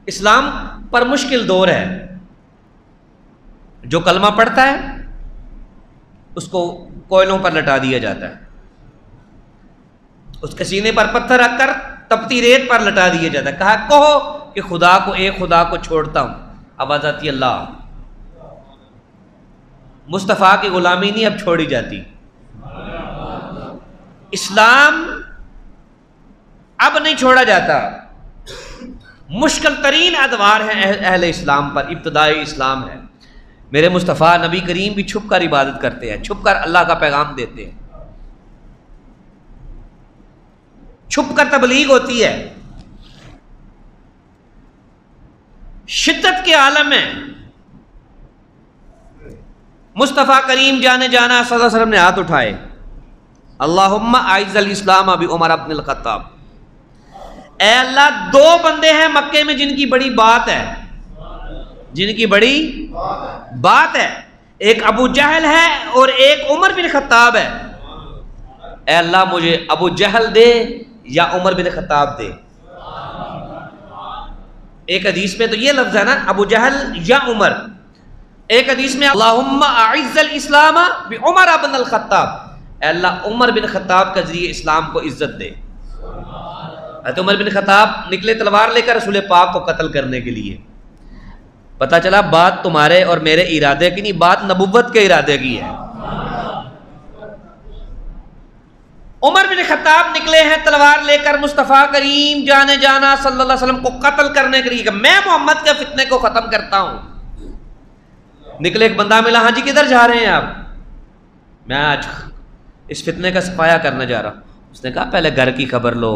اسلام پر مشکل دور ہے. جو کلمہ پڑھتا ہے اس کو کوئلوں پر لٹا دیا جاتا ہے، اس کے سینے پر پتھر رکھ کر تپتی ریت پر لٹا دیا جاتا ہے. کہا کہو کہ خدا کو، ایک خدا کو چھوڑتا ہوں. آواز آتی ہے اللہ. مصطفیٰ کی غلامی نہیں اب چھوڑی جاتی. اسلام اب نہیں چھوڑا جاتا. مشکل ترین ادوار ہیں اہل اسلام پر، ابتدائی اسلام ہے. میرے مصطفیٰ نبی کریم بھی چھپ کر عبادت کرتے ہیں، چھپ کر اللہ کا پیغام دیتے ہیں، چھپ کر تبلیغ ہوتی ہے. شدت کے عالم میں مصطفیٰ کریم جانے جانا صلی اللہ علیہ وسلم نے ہاتھ اٹھائے، اللہم اعز الاسلام بعمر بن الخطاب. اے اللہ، دو بندے ہیں مکے میں جن کی بڑی بات ہے، جن کی بڑی بات ہے. ایک ابو جہل ہے اور ایک عمر بن خطاب ہے. اے اللہ مجھے ابو جہل دے یا عمر بن خطاب دے. ایک حدیث میں تو یہ لفظ ہے نا، ابو جہل یا عمر. ایک حدیث میں اللہم اعز الاسلام بعمر بن الخطاب، اے اللہ عمر بن خطاب کے ذریعے اسلام کو عزت دے. حضرت عمر بن خطاب نکلے تلوار لے کر رسول پاک کو قتل کرنے کے لیے. پتہ چلا بات تمہارے اور میرے ارادے کی نہیں، بات نبوت کے ارادے کی ہے. عمر بن خطاب نکلے ہیں تلوار لے کر مصطفیٰ کریم جانے جانا صلی اللہ علیہ وسلم کو قتل کرنے کے لیے کہ میں محمد کے فتنے کو ختم کرتا ہوں. نکلے، ایک بندہ ملا، ہاں جی کدھر جا رہے ہیں آپ؟ میں آج اس فتنے کا صفایا کرنے جا رہا ہوں. اس نے کہا پہلے گھر کی خبر لو،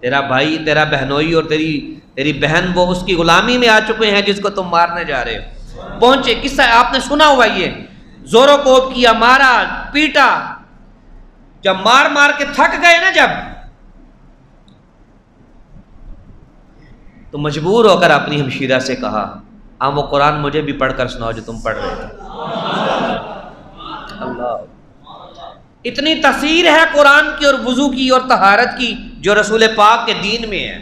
تیرا بھائی، تیرا بہنوئی اور تیری بہن وہ اس کی غلامی میں آ چکے ہیں جس کو تم مارنے جا رہے ہو. پہنچے، قصہ آپ نے سنا ہوا، یہ زور و کوب کیا، مارا پیٹا. جب مار مار کے تھک گئے نا، جب تو مجبور ہو کر اپنی ہمشیرہ سے کہا ہاں وہ قرآن مجھے بھی پڑھ کر سناؤ جو تم پڑھ رہے تھے. اللہ، اتنی تاثیر ہے قرآن کی اور وضو کی اور طہارت کی جو رسول پاک کے دین میں ہے.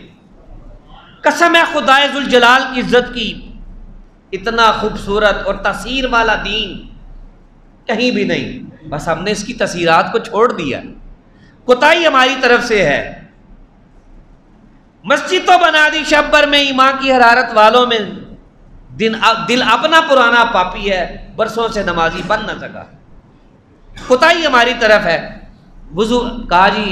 قسم ہے خدائے ذوالجلال کی عزت کی، اتنا خوبصورت اور تاثیر والا دین کہیں بھی نہیں. بس ہم نے اس کی تاثیرات کو چھوڑ دیا، کوتاہی ہماری طرف سے ہے. مسجد تو بنا دی شب بھر میں، ایمان کی حرارت والوں میں دل اپنا پرانا پاپی ہے، برسوں سے نمازی بن نہ سکا. کوتاہی ہماری طرف ہے. وضو کہا جی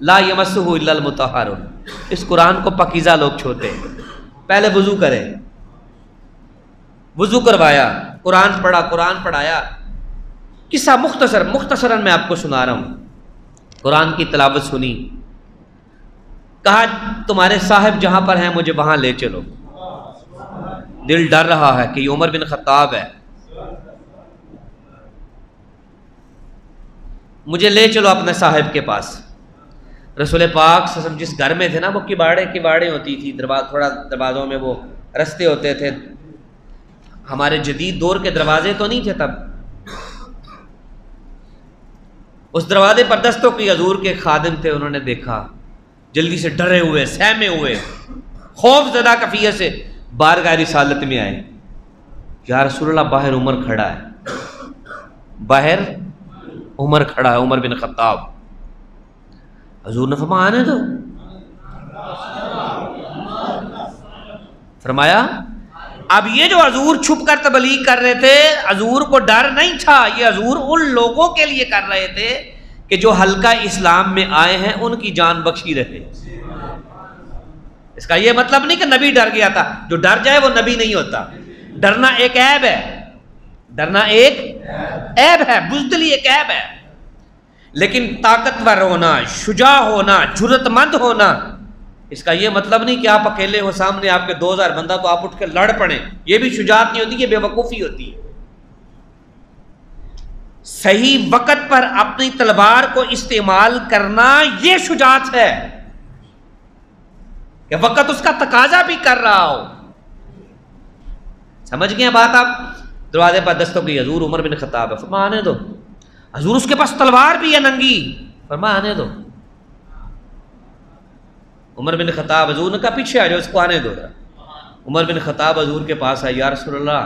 لا یمسہ الا المطہرون، اس قرآن کو پاکیزہ لوگ چھوتے ہیں. پہلے وضو کرے، وضو کروایا، قرآن پڑھا، قرآن پڑھایا. قصہ مختصراً میں آپ کو سنا رہا ہوں. قرآن کی تلاوت سنی، کہا تمہارے صاحب جہاں پر ہیں مجھے وہاں لے چلو. دل ڈر رہا ہے کہ یہ عمر بن خطاب ہے، مجھے لے چلو اپنے صاحب کے پاس. رسول پاک صلی اللہ علیہ وسلم جس گھر میں تھے نا، وہ کباڑے ہوتی تھی، تھوڑا دروازوں میں وہ رستے ہوتے تھے. ہمارے جدید دور کے دروازے تو نہیں تھے تب. اس دروازے پر دستوں کی حضور کے خادم تھے. انہوں نے دیکھا، جلدی سے ڈرے ہوئے، سہمے ہوئے، خوف زدہ کیفیت سے بارگاہ رسالت میں آئے. یا رسول اللہ، باہر عمر کھڑا ہے، باہر عمر کھڑا ہے، عمر بن خطاب. حضور نے فرمایا آنے دو. فرمایا اب یہ جو حضور چھپ کر تبلیغ کر رہے تھے، حضور کو ڈر نہیں تھا. یہ حضور ان لوگوں کے لیے کر رہے تھے کہ جو حلقہ اسلام میں آئے ہیں ان کی جان بخشی رہے. اس کا یہ مطلب نہیں کہ نبی ڈر گیا تھا. جو ڈر جائے وہ نبی نہیں ہوتا. ڈرنا ایک عیب ہے، ڈرنا ایک عیب ہے، بزدلی ایک عیب ہے. لیکن طاقتور ہونا، شجاع ہونا، جرأت مند ہونا، اس کا یہ مطلب نہیں کہ آپ اکیلے ہو، سامنے آپ کے 2000 بندہ تو آپ اٹھ کے لڑ پڑیں. یہ بھی شجاعت نہیں ہوتی، یہ بے وقوفی ہوتی ہے. صحیح وقت پر اپنی تلوار کو استعمال کرنا یہ شجاعت ہے کہ وقت اس کا تقاضا بھی کر رہا ہو. سمجھ گئے بات آپ؟ دروازے پر دستوں کی، حضور عمر بن خطاب ہے. فرمایا آنے دو. حضور اس کے پاس تلوار بھی ہے ننگی. فرمایا آنے دو. عمر بن خطاب حضور نے کہا پیچھے آ جاؤ، اس کو آنے دو۔ عمر بن خطاب حضور کے پاس آئے، یا رسول اللہ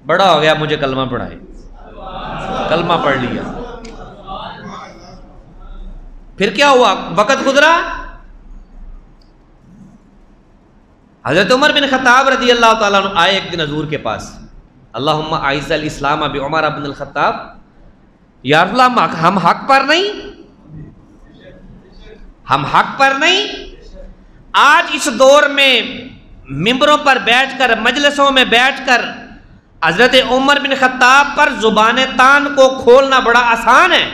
بڑا ہو گیا، مجھے کلمہ پڑھائے۔ کلمہ پڑھ لیا۔ پھر کیا ہوا؟ وقت گزرا، حضرت عمر بن خطاب رضی اللہ تعالیٰ عنہ آئے ایک دن حضور کے پاس، اللہم اعز الاسلام بعمر بن الخطاب، یا رسول اللہ ہم حق پر نہیں، ہم حق پر نہیں۔ آج اس دور میں ممبروں پر بیٹھ کر، مجلسوں میں بیٹھ کر حضرت عمر بن خطاب پر زبان تان کو کھولنا بڑا آسان ہے،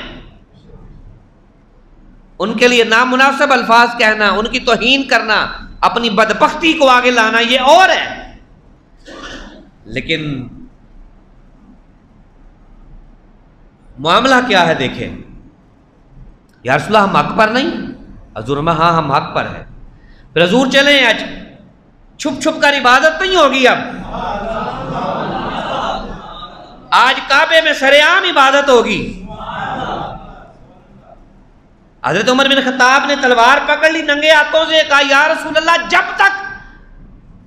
ان کے لیے نامناسب الفاظ کہنا، ان کی توہین کرنا، اپنی بدبختی کو آگے لانا یہ اور ہے۔ لیکن معاملہ کیا ہے دیکھیں، یا رسول اللہ ہم حق پر نہیں؟ حضور میں ہاں ہم حق پر ہیں۔ پھر حضور چلیں، آج چھپ چھپ کر عبادت نہیں ہوگی، اب آج کعبے میں سرعام عبادت ہوگی۔ حضرت عمر بن خطاب نے تلوار پکڑ لی، ننگے ہاتھوں سے کہا یا رسول اللہ جب تک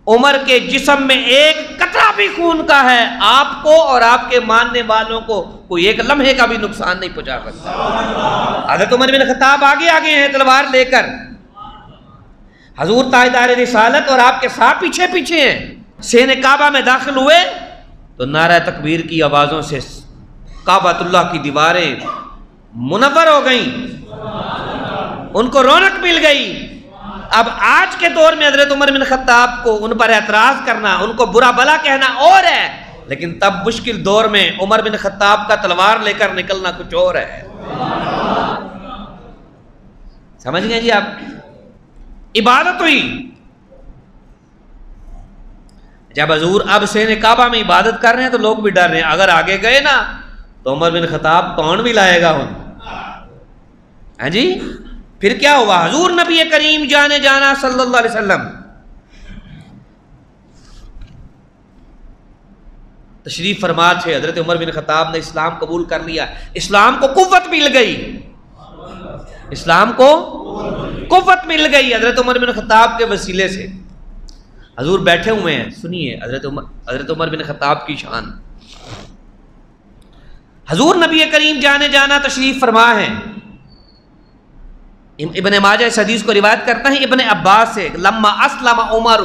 عمر کے جسم میں ایک قطرہ بھی خون کا ہے، آپ کو اور آپ کے ماننے والوں کو کوئی ایک لمحے کا بھی نقصان نہیں پہنچا سکتا۔ حضرت عمر بن خطاب آگے آگے ہیں تلوار لے کر، حضور تاجدار رسالت اور آپ کے ساتھ پیچھے پیچھے ہیں۔ سین کعبہ میں داخل ہوئے تو نعرہ تکبیر کی آوازوں سے کعبۃ اللہ کی دیواریں منور ہو گئیں، ان کو رونق مل گئی۔ اب آج کے دور میں حضرت عمر بن خطاب کو ان پر اعتراض کرنا، ان کو برا بلا کہنا اور ہے، لیکن تب مشکل دور میں عمر بن خطاب کا تلوار لے کر نکلنا کچھ اور ہے۔ سمجھ گئے جی آپ؟ عبادت ہوئی۔ جب حضور اب سین کعبہ میں عبادت کر رہے ہیں تو لوگ بھی ڈر رہے ہیں، اگر آگے گئے نا تو عمر بن خطاب کون بھی لائے گا ہوں۔ ہاں جی، پھر کیا ہوا؟ حضور نبی کریم جانے جانا صلی اللہ علیہ وسلم تشریف فرما تھے، حضرت عمر بن خطاب نے اسلام قبول کر لیا، اسلام کو قوت مل گئی، اسلام کو قوت مل گئی حضرت عمر بن خطاب کے وسیلے سے۔ حضور بیٹھے ہوئے ہیں، سنیے حضرت عمر بن خطاب کی شان۔ حضور نبی کریم جانے جانا تشریف فرما ہے۔ ابن ماجہ اس حدیث کو روایت کرتا ہے ابن عباس سے، لما اسلم عمر،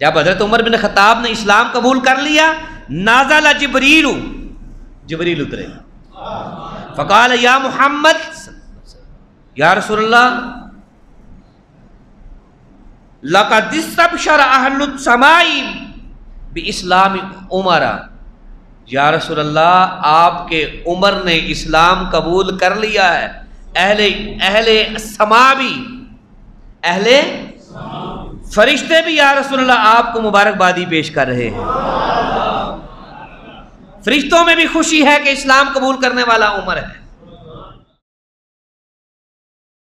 جب حضرت عمر بن خطاب نے اسلام قبول کر لیا، نازل جبریل، جبریل اترے، فقال یا محمد، یا رسول اللہ لقد استبشر اہل السماء باسلام عمر، یا رسول اللہ آپ کے عمر نے اسلام قبول کر لیا ہے، اہل سما بھی، اہل فرشتے بھی یا رسول اللہ آپ کو مبارکبادی پیش کر رہے ہیں۔ فرشتوں میں بھی خوشی ہے کہ اسلام قبول کرنے والا عمر ہے۔